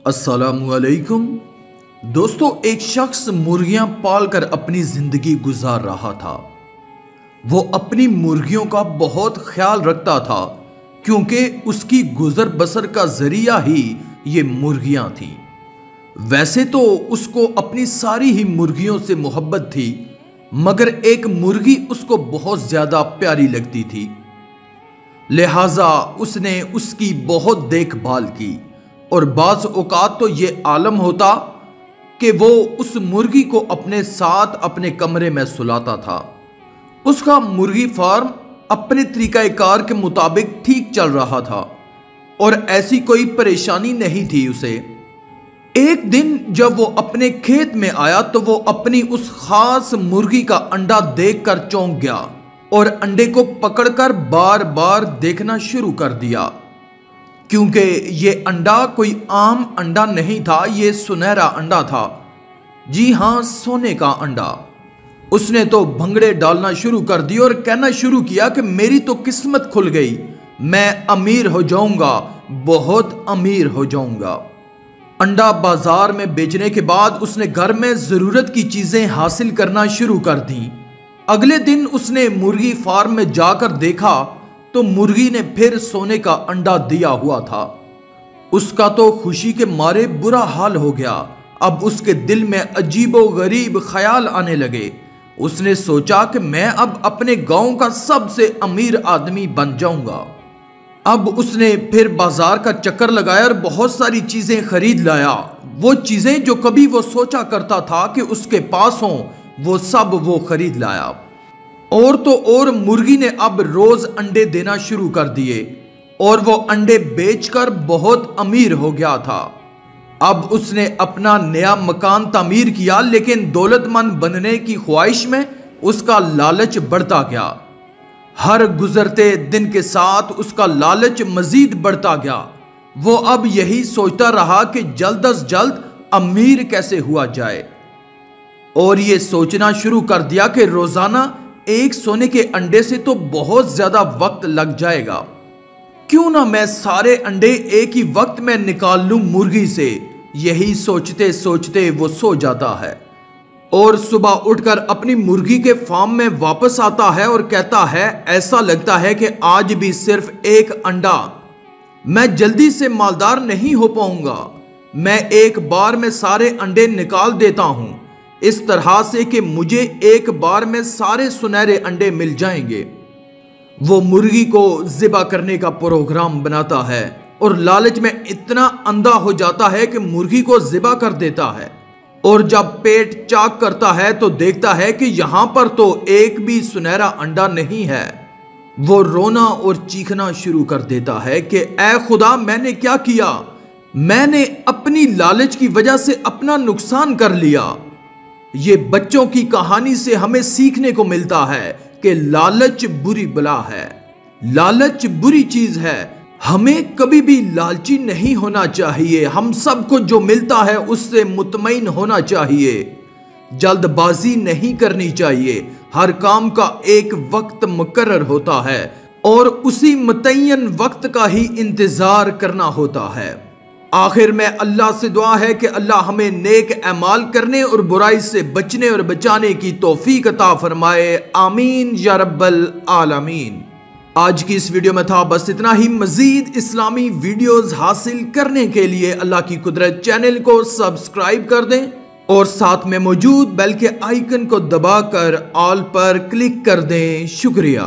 अस्सलामुअलैकुम दोस्तों, एक शख्स मुर्गियां पालकर अपनी जिंदगी गुजार रहा था। वो अपनी मुर्गियों का बहुत ख्याल रखता था क्योंकि उसकी गुजर बसर का जरिया ही ये मुर्गियां थीं। वैसे तो उसको अपनी सारी ही मुर्गियों से मोहब्बत थी, मगर एक मुर्गी उसको बहुत ज्यादा प्यारी लगती थी। लिहाजा उसने उसकी बहुत देखभाल की और बाज़ औक़ात तो ये आलम होता कि वो उस मुर्गी को अपने साथ अपने कमरे में सुलाता था। उसका मुर्गी फार्म अपने तरीक़ाकार के मुताबिक ठीक चल रहा था और ऐसी कोई परेशानी नहीं थी उसे। एक दिन जब वो अपने खेत में आया तो वो अपनी उस खास मुर्गी का अंडा देखकर चौंक गया और अंडे को पकड़कर बार बार देखना शुरू कर दिया, क्योंकि ये अंडा कोई आम अंडा नहीं था, ये सुनहरा अंडा था। जी हाँ, सोने का अंडा। उसने तो भंगड़े डालना शुरू कर दिए और कहना शुरू किया कि मेरी तो किस्मत खुल गई, मैं अमीर हो जाऊंगा, बहुत अमीर हो जाऊंगा। अंडा बाजार में बेचने के बाद उसने घर में जरूरत की चीजें हासिल करना शुरू कर दी। अगले दिन उसने मुर्गी फार्म में जाकर देखा तो मुर्गी ने फिर सोने का अंडा दिया हुआ था। उसका तो खुशी के मारे बुरा हाल हो गया। अब उसके दिल में अजीबो गरीब ख्याल आने लगे। उसने सोचा कि मैं अब अपने गांव का सबसे अमीर आदमी बन जाऊंगा। अब उसने फिर बाजार का चक्कर लगाया और बहुत सारी चीजें खरीद लाया। वो चीजें जो कभी वो सोचा करता था कि उसके पास हों, वो सब वो खरीद लाया। और तो और मुर्गी ने अब रोज अंडे देना शुरू कर दिए और वो अंडे बेचकर बहुत अमीर हो गया था। अब उसने अपना नया मकान तामीर किया, लेकिन दौलतमंद बनने की ख्वाहिश में उसका लालच बढ़ता गया। हर गुजरते दिन के साथ उसका लालच मजीद बढ़ता गया। वो अब यही सोचता रहा कि जल्द अज जल्द अमीर कैसे हुआ जाए, और ये सोचना शुरू कर दिया कि रोजाना एक सोने के अंडे से तो बहुत ज्यादा वक्त लग जाएगा, क्यों ना मैं सारे अंडे एक ही वक्त में निकाल लूं मुर्गी से। यही सोचते सोचते वो सो जाता है और सुबह उठकर अपनी मुर्गी के फार्म में वापस आता है और कहता है, ऐसा लगता है कि आज भी सिर्फ एक अंडा, मैं जल्दी से मालदार नहीं हो पाऊंगा। मैं एक बार में सारे अंडे निकाल देता हूं, इस तरह से कि मुझे एक बार में सारे सुनहरे अंडे मिल जाएंगे। वो मुर्गी को ज़िबा करने का प्रोग्राम बनाता है और लालच में इतना अंधा हो जाता है कि मुर्गी को ज़िबा कर देता है। और जब पेट चाक करता है तो देखता है कि यहां पर तो एक भी सुनहरा अंडा नहीं है। वो रोना और चीखना शुरू कर देता है कि ऐ खुदा, मैंने क्या किया, मैंने अपनी लालच की वजह से अपना नुकसान कर लिया। ये बच्चों की कहानी से हमें सीखने को मिलता है कि लालच बुरी बला है, लालच बुरी चीज है। हमें कभी भी लालची नहीं होना चाहिए। हम सबको जो मिलता है उससे मुतमईन होना चाहिए। जल्दबाजी नहीं करनी चाहिए। हर काम का एक वक्त मुकर्रर होता है और उसी मुतय्यन वक्त का ही इंतजार करना होता है। आखिर में अल्लाह से दुआ है कि अल्लाह हमें नेक अमाल करने और बुराई से बचने और बचाने की तौफीक अता फरमाए। आमीन या रब्बल आलमीन। आज की इस वीडियो में था बस इतना ही। मजीद इस्लामी वीडियोस हासिल करने के लिए अल्लाह की कुदरत चैनल को सब्सक्राइब कर दें और साथ में मौजूद बेल के आइकन को दबाकर ऑल पर क्लिक कर दें। शुक्रिया।